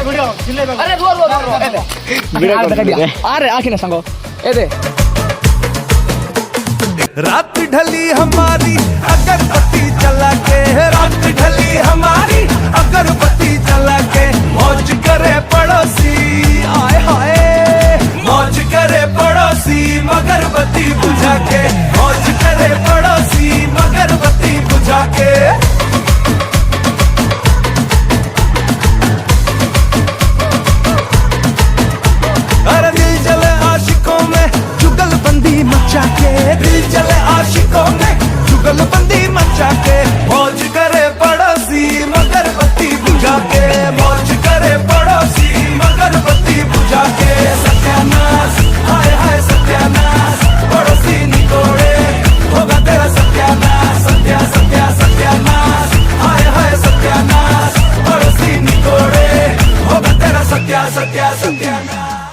अरे रो अरे आखिर ना संगो ए दे रात ढली हमारी अगरबत्ती जला के, रात ढली हमारी अगरबत्ती जला के, मौज करे पड़ोसी आए हाय, मौज करे पड़ोसी मगरबत्ती बुझा के, मौज करे पड़ोसी मगरबत्ती बुझा के। अरे दिल जले आशिकों में जुगलबंदी मचा के, दिल जले आशिकों में जुगलबंदी मचा के, मौज करे पड़ोसी मगरबत्ती बुझा के, मौज करे पड़ोसी मगरबत्ती बुझा के। सत्यानाश हाय हाय सत्यानाश, पड़ोसी निकोड़े होगा तेरा सत्यानाश, सत्या सत्या सत्यानाश हाय हाय सत्यानाश, पड़ोसी निकोड़े होगा तेरा सत्या सत्या सत्यानाश।